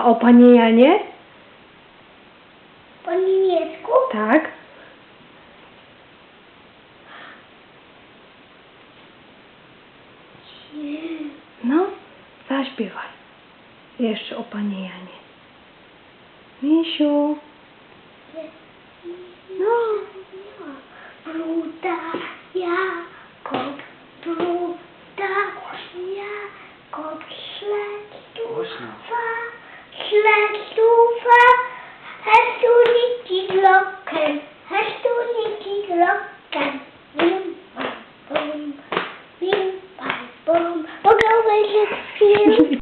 A o Panie Janie? Po niemiecku? Tak. No, zaśpiewaj. Jeszcze o Panie Janie. Misiu. No. Bruda Jakob, bruda Jakob, Schlechtstufe, hast du nicht die Glocken, Bim, bam, bum, bim, bam, bum. Mogę obejrzeć film?